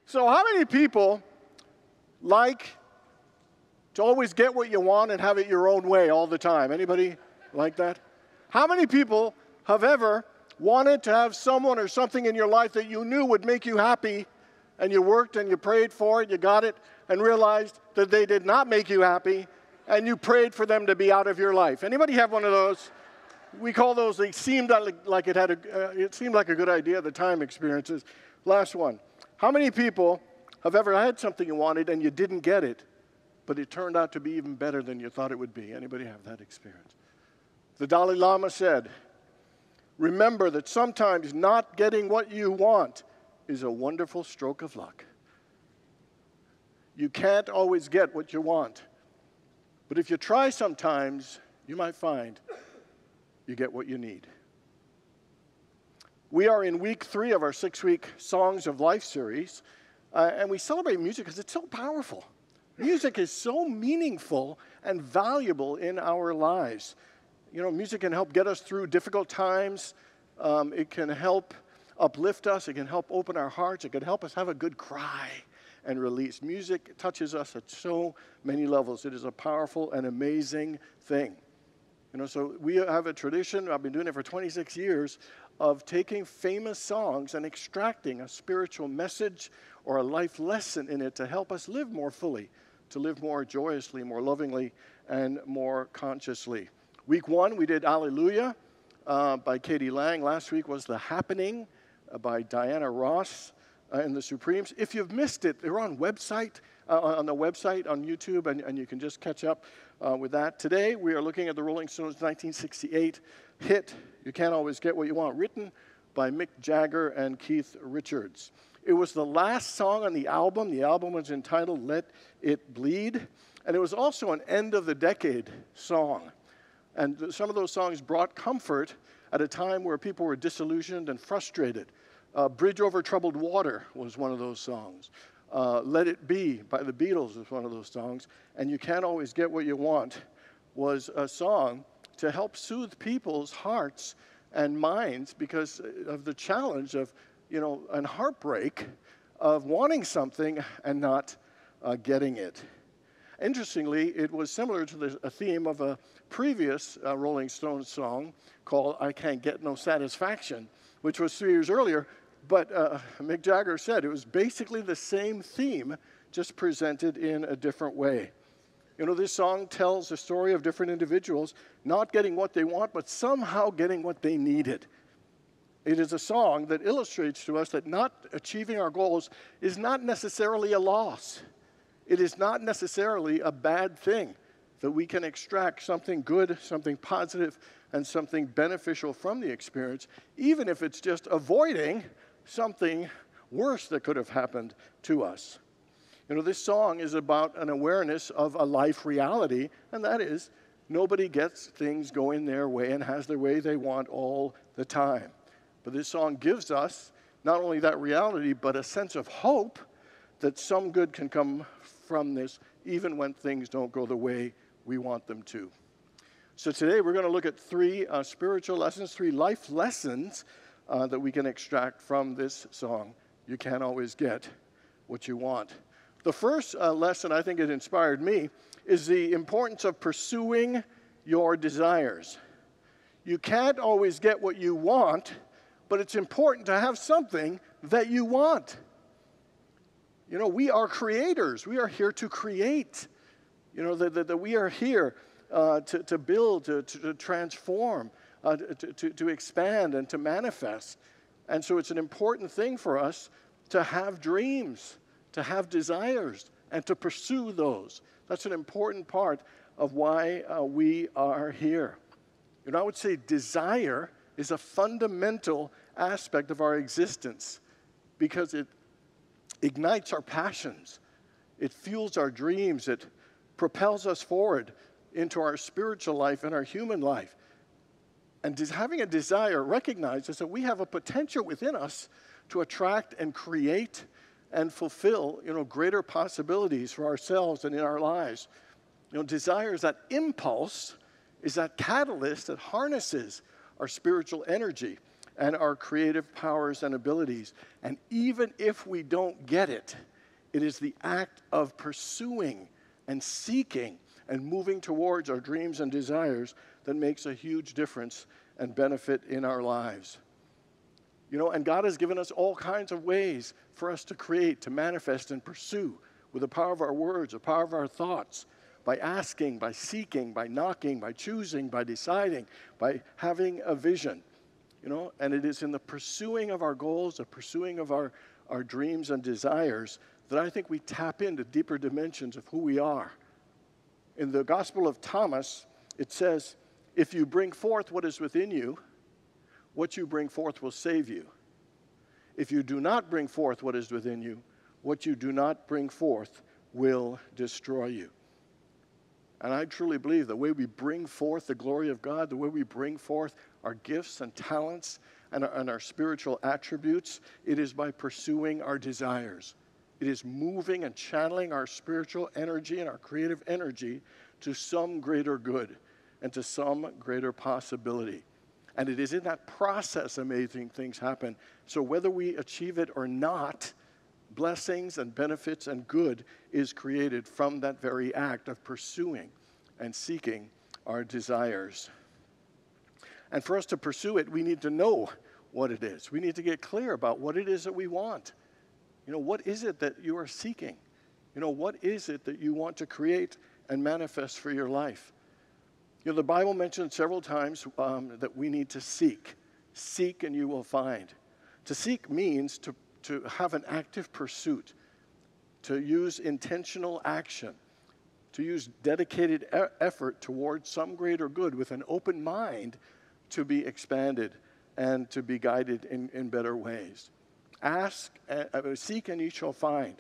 So how many people like to always get what you want and have it your own way all the time? Anybody like that? How many people have ever wanted to have someone or something in your life that you knew would make you happy, and you worked and you prayed for it, you got it, and realized that they did not make you happy, and you prayed for them to be out of your life? Anybody have one of those? We call those, they seemed like it seemed like a good idea at the time experiences. Last one. How many people have ever had something you wanted and you didn't get it, but it turned out to be even better than you thought it would be? Anybody have that experience? The Dalai Lama said, remember that sometimes not getting what you want is a wonderful stroke of luck. You can't always get what you want, but if you try sometimes, you might find you get what you need. We are in week 3 of our 6-week Songs of Life series, and we celebrate music because it's so powerful. Music is so meaningful and valuable in our lives. You know, music can help get us through difficult times. It can help uplift us. It can help open our hearts. It can help us have a good cry and release. Music touches us at so many levels. It is a powerful and amazing thing. You know, so we have a tradition, I've been doing it for 26 years, of taking famous songs and extracting a spiritual message or a life lesson in it to help us live more fully, to live more joyously, more lovingly, and more consciously. Week 1, we did Alleluia by Katie Lang. Last week was The Happening by Diana Ross and the Supremes. If you've missed it, they're on the website on YouTube, and you can just catch up with that. Today, we are looking at the Rolling Stones' 1968 hit, You Can't Always Get What You Want, written by Mick Jagger and Keith Richards. It was the last song on the album. The album was entitled Let It Bleed, and it was also an end-of-the-decade song. And some of those songs brought comfort at a time where people were disillusioned and frustrated. Bridge Over Troubled Water was one of those songs. Let It Be by the Beatles was one of those songs. And You Can't Always Get What You Want was a song to help soothe people's hearts and minds because of the challenge of, and heartbreak of wanting something and not getting it. Interestingly, it was similar to the theme of a previous Rolling Stones song called I Can't Get No Satisfaction, which was 3 years earlier. But Mick Jagger said it was basically the same theme, just presented in a different way. You know, this song tells the story of different individuals not getting what they want, but somehow getting what they needed. It is a song that illustrates to us that not achieving our goals is not necessarily a loss. It is not necessarily a bad thing, that we can extract something good, something positive, and something beneficial from the experience, even if it's just avoiding something worse that could have happened to us. You know, this song is about an awareness of a life reality, and that is nobody gets things going their way and has their way they want all the time. But this song gives us not only that reality, but a sense of hope that some good can come from this, even when things don't go the way we want them to. So today we're going to look at 3 spiritual lessons, 3 life lessons that we can extract from this song, You Can't Always Get What You Want. The first lesson, I think it inspired me, is the importance of pursuing your desires. You can't always get what you want, but it's important to have something that you want. You know, we are creators. We are here to create. You know, that we are here to build, to transform, to expand and to manifest. And so it's an important thing for us to have dreams, to have desires, and to pursue those. That's an important part of why we are here. You know, I would say desire is a fundamental aspect of our existence because it ignites our passions. It fuels our dreams. It propels us forward into our spiritual life and our human life. And having a desire recognizes that we have a potential within us to attract and create and fulfill, greater possibilities for ourselves and in our lives. Desire is that impulse, is that catalyst that harnesses our spiritual energy. and our creative powers and abilities. And even if we don't get it, it is the act of pursuing and seeking and moving towards our dreams and desires that makes a huge difference and benefit in our lives. And God has given us all kinds of ways for us to create, to manifest, and pursue with the power of our words, the power of our thoughts, by asking, by seeking, by knocking, by choosing, by deciding, by having a vision. And it is in the pursuing of our goals, the pursuing of our dreams and desires, that I think we tap into deeper dimensions of who we are. In the Gospel of Thomas, it says, if you bring forth what is within you, what you bring forth will save you. If you do not bring forth what is within you, what you do not bring forth will destroy you. And I truly believe the way we bring forth the glory of God, the way we bring forth our gifts and talents and our spiritual attributes, it is by pursuing our desires. It is moving and channeling our spiritual energy and our creative energy to some greater good and to some greater possibility. And it is in that process amazing things happen. So whether we achieve it or not, blessings and benefits and good is created from that very act of pursuing and seeking our desires. And for us to pursue it, we need to know what it is. We need to get clear about what it is that we want. What is it that you are seeking? What is it that you want to create and manifest for your life? The Bible mentions several times that we need to seek. Seek and you will find. To seek means to have an active pursuit, to use intentional action, to use dedicated effort towards some greater good with an open mind to be expanded and to be guided in better ways. Seek and ye shall find.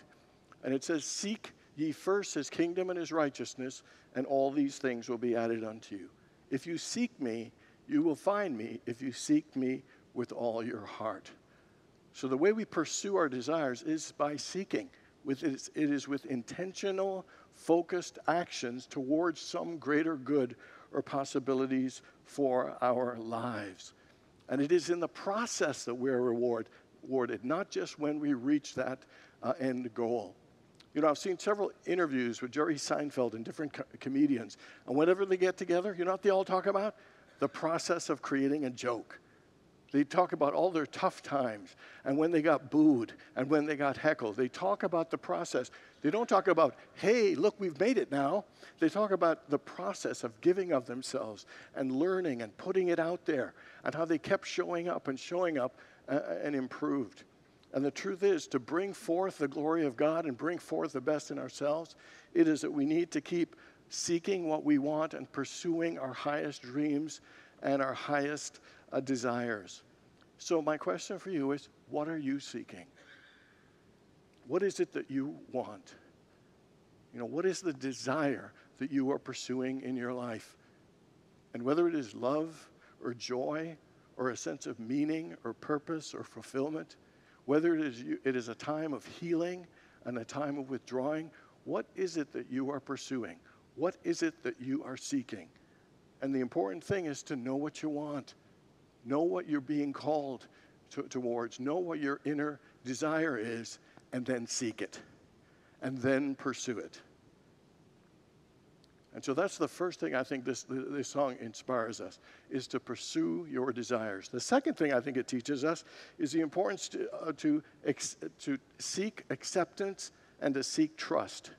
And it says, seek ye first his kingdom and his righteousness, and all these things will be added unto you. If you seek me, you will find me if you seek me with all your heart. So the way we pursue our desires is by seeking. It is with intentional, focused actions towards some greater good or possibilities for our lives. And it is in the process that we're rewarded, not just when we reach that end goal. I've seen several interviews with Jerry Seinfeld and different comedians, and whenever they get together, what they all talk about? The process of creating a joke. They talk about all their tough times, and when they got booed, and when they got heckled. They talk about the process. They don't talk about, hey, look, we've made it now. They talk about the process of giving of themselves, and learning, and putting it out there, and how they kept showing up, and improved. And the truth is, to bring forth the glory of God and bring forth the best in ourselves, it is that we need to keep seeking what we want and pursuing our highest dreams and our highest desires. So my question for you is, what are you seeking? What is it that you want? What is the desire that you are pursuing in your life? And whether it is love or joy or a sense of meaning or purpose or fulfillment, whether it is a time of healing and a time of withdrawing, what is it that you are pursuing? What is it that you are seeking? And the important thing is to know what you want. Know what you're being called towards. Know what your inner desire is, and then seek it. And then pursue it. And so that's the first thing I think this song inspires us, is to pursue your desires. The second thing I think it teaches us is the importance to seek acceptance and to seek trust.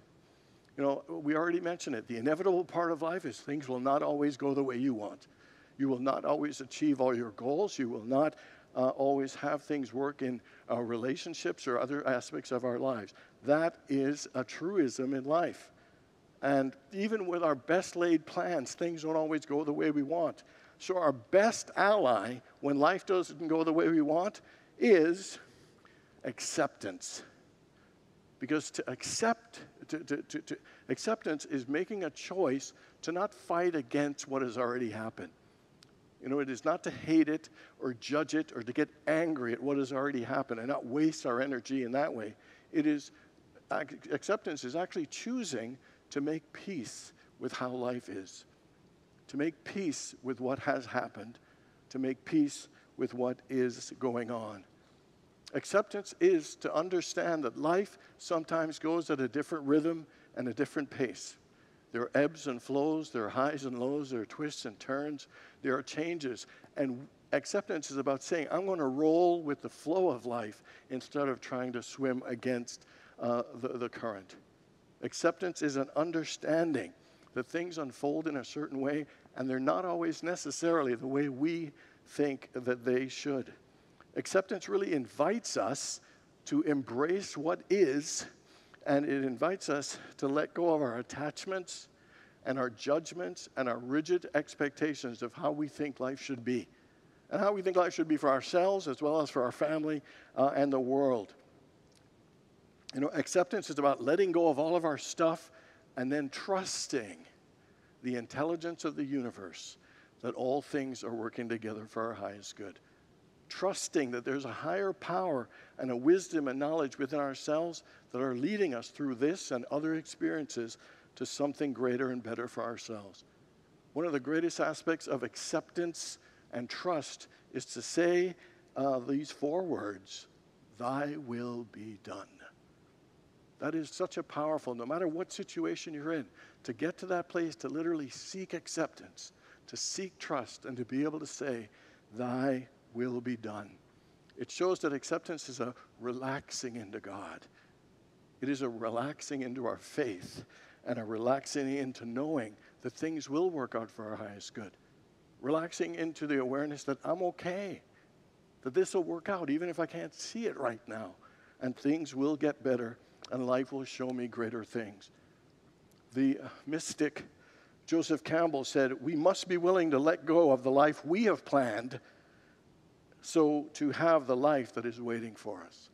We already mentioned it. The inevitable part of life is things will not always go the way you want. You will not always achieve all your goals. You will not always have things work in our relationships or other aspects of our lives. That is a truism in life. And even with our best laid plans, things don't always go the way we want. So our best ally when life doesn't go the way we want is acceptance. Because acceptance is making a choice to not fight against what has already happened. It is not to hate it or judge it or to get angry at what has already happened and not waste our energy in that way. Acceptance is actually choosing to make peace with how life is, to make peace with what has happened, to make peace with what is going on. Acceptance is to understand that life sometimes goes at a different rhythm and a different pace. There are ebbs and flows, there are highs and lows, there are twists and turns, there are changes. And acceptance is about saying, I'm going to roll with the flow of life instead of trying to swim against the current. Acceptance is an understanding that things unfold in a certain way, and they're not always necessarily the way we think that they should. Acceptance really invites us to embrace what is, and it invites us to let go of our attachments and our judgments and our rigid expectations of how we think life should be, and how we think life should be for ourselves as well as for our family and the world. You know, acceptance is about letting go of all of our stuff and then trusting the intelligence of the universe that all things are working together for our highest good. Trusting that there's a higher power and a wisdom and knowledge within ourselves that are leading us through this and other experiences to something greater and better for ourselves. One of the greatest aspects of acceptance and trust is to say these 4 words, "Thy will be done." That is such a powerful, no matter what situation you're in, to get to that place to literally seek acceptance, to seek trust, and to be able to say, "Thy will be done." It shows that acceptance is a relaxing into God. It is a relaxing into our faith and a relaxing into knowing that things will work out for our highest good. Relaxing into the awareness that I'm okay, that this will work out even if I can't see it right now, and things will get better and life will show me greater things. The mystic Joseph Campbell said, "We must be willing to let go of the life we have planned so to have the life that is waiting for us."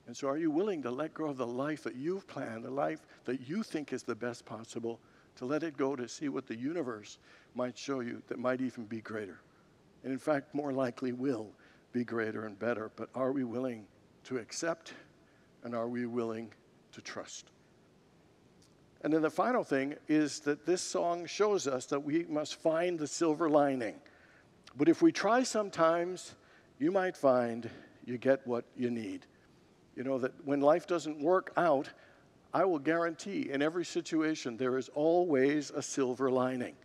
And so are you willing to let go of the life that you've planned, the life that you think is the best possible, to let it go to see what the universe might show you that might even be greater? And in fact, more likely will be greater and better. But are we willing to accept, and are we willing to trust? And then the final thing is that this song shows us that we must find the silver lining. But if we try sometimes, you might find you get what you need. You know, that when life doesn't work out, I will guarantee in every situation there is always a silver lining.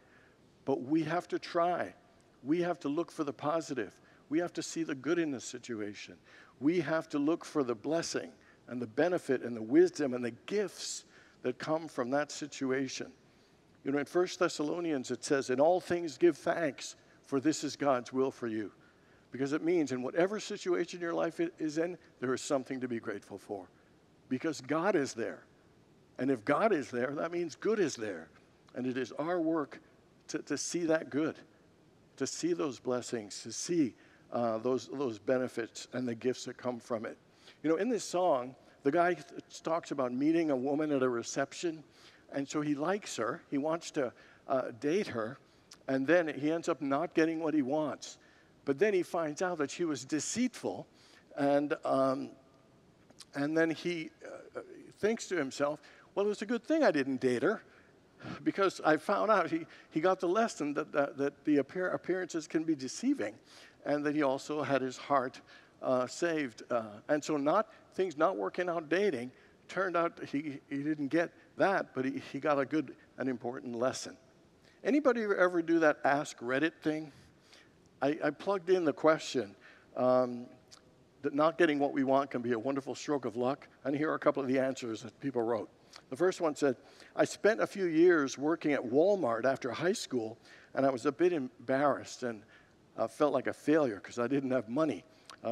But we have to try. We have to look for the positive. We have to see the good in the situation. We have to look for the blessing and the benefit and the wisdom and the gifts that come from that situation. You know, in 1 Thessalonians it says, "In all things give thanks, for this is God's will for you." Because it means in whatever situation your life is in, there is something to be grateful for. Because God is there. And if God is there, that means good is there. And it is our work to see that good, to see those blessings, to see those benefits and the gifts that come from it. You know, in this song, the guy talks about meeting a woman at a reception, and so he likes her. He wants to date her, and then he ends up not getting what he wants. But then he finds out that she was deceitful, and then he thinks to himself, well, it was a good thing I didn't date her, because I found out he got the lesson that the appearances can be deceiving, and that he also had his heart saved. And so things not working out dating, turned out he didn't get that, but he got a good and important lesson. Anybody ever do that Ask Reddit thing? I plugged in the question that not getting what we want can be a wonderful stroke of luck, and here are a couple of the answers that people wrote. The first one said, "I spent a few years working at Walmart after high school, and I was a bit embarrassed and felt like a failure because I didn't have money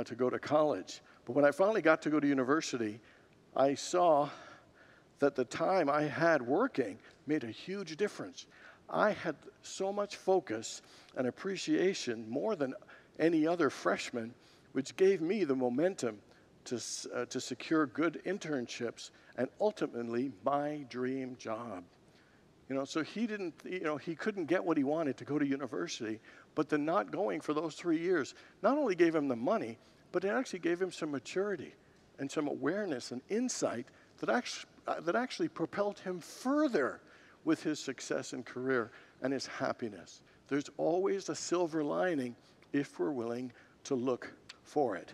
to go to college. But when I finally got to go to university, I saw that the time I had working made a huge difference. I had so much focus and appreciation, more than any other freshman, which gave me the momentum to secure good internships and ultimately my dream job." You know, so he couldn't get what he wanted to go to university, but the not going for those 3 years not only gave him the money, but it actually gave him some maturity and some awareness and insight that actually propelled him further with his success and career and his happiness. There's always a silver lining if we're willing to look for it.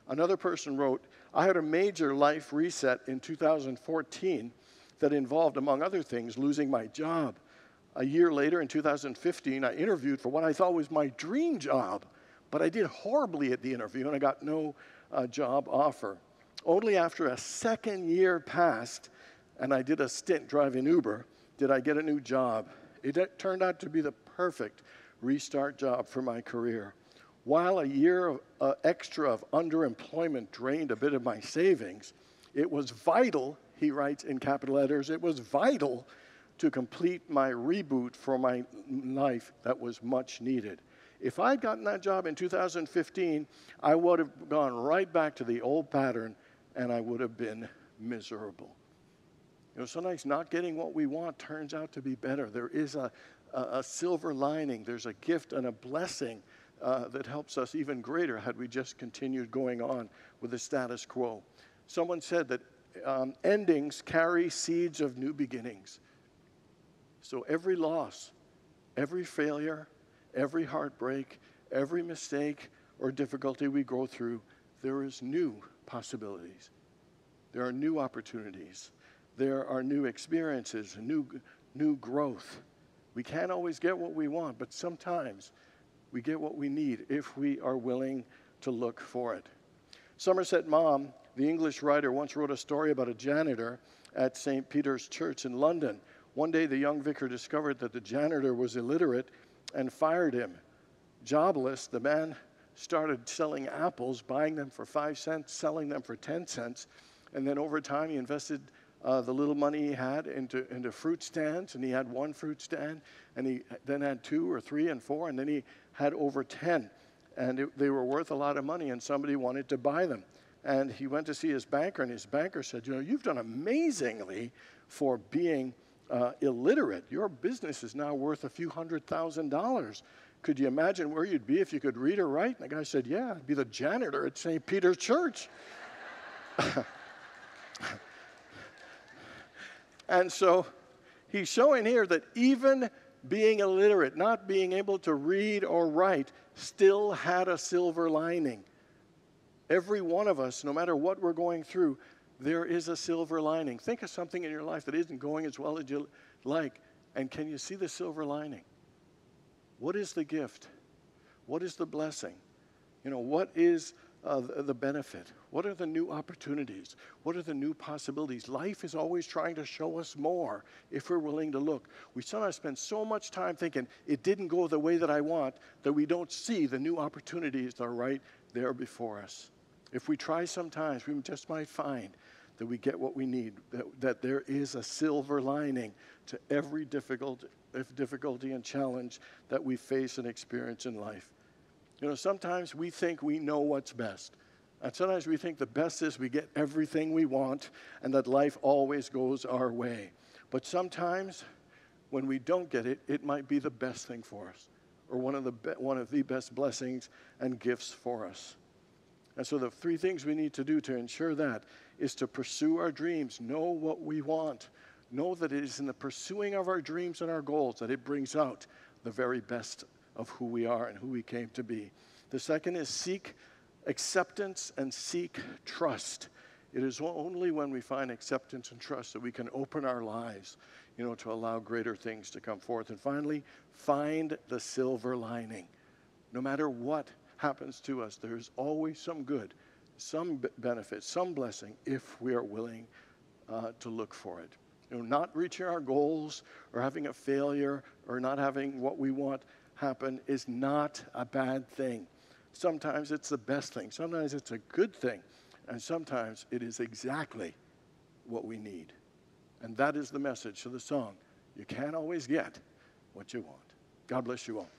Another person wrote, I had a major life reset in 2014 that involved, among other things, losing my job. A year later, in 2015, I interviewed for what I thought was my dream job, but I did horribly at the interview and I got no job offer. Only after a second year passed and I did a stint driving Uber did I get a new job. It turned out to be the perfect restart job for my career. While a year extra of underemployment drained a bit of my savings, it was vital, he writes in capital letters, it was vital to complete my reboot for my life that was much needed. If I'd gotten that job in 2015, I would have gone right back to the old pattern and I would have been miserable. You know, sometimes not getting what we want turns out to be better. There is a silver lining. There's a gift and a blessing that helps us even greater had we just continued going on with the status quo. Someone said that endings carry seeds of new beginnings. So every loss, every failure, every heartbreak, every mistake or difficulty we go through, there is new possibilities. There are new opportunities. There are new experiences, new growth. We can't always get what we want, but sometimes we get what we need if we are willing to look for it. Somerset Maugham, the English writer, once wrote a story about a janitor at St. Peter's Church in London. One day, the young vicar discovered that the janitor was illiterate and fired him. Jobless, the man started selling apples, buying them for 5 cents, selling them for 10 cents, and then over time he invested the little money he had into fruit stands, and he had one fruit stand, and he then had 2 or 3 and 4, and then he had over 10, and they were worth a lot of money, and somebody wanted to buy them. And he went to see his banker, and his banker said, you know, you've done amazingly for being illiterate. Your business is now worth a few $100,000. Could you imagine where you'd be if you could read or write? And the guy said, yeah, I'd be the janitor at St. Peter's Church. And so he's showing here that even being illiterate, not being able to read or write, still had a silver lining. Every one of us, no matter what we're going through, there is a silver lining. Think of something in your life that isn't going as well as you like, and can you see the silver lining? What is the gift? What is the blessing? You know, what is the benefit? What are the new opportunities? What are the new possibilities? Life is always trying to show us more if we're willing to look. We sometimes spend so much time thinking it didn't go the way that I want that we don't see the new opportunities that are right there before us. If we try sometimes, we just might find that we get what we need, that there is a silver lining to every difficulty and challenge that we face and experience in life. You know, sometimes we think we know what's best. And sometimes we think the best is we get everything we want and that life always goes our way. But sometimes when we don't get it, it might be the best thing for us or one of the best blessings and gifts for us. And so the 3 things we need to do to ensure that is to pursue our dreams, know what we want, know that it is in the pursuing of our dreams and our goals that it brings out the very best of who we are and who we came to be. The second is seek acceptance and seek trust. It is only when we find acceptance and trust that we can open our lives, you know, to allow greater things to come forth. And finally, find the silver lining. No matter what happens to us, there's always some good, some benefit, some blessing if we are willing to look for it. You know, not reaching our goals or having a failure or not having what we want happen is not a bad thing. Sometimes it's the best thing. Sometimes it's a good thing. And sometimes it is exactly what we need. And that is the message of the song. You can't always get what you want. God bless you all.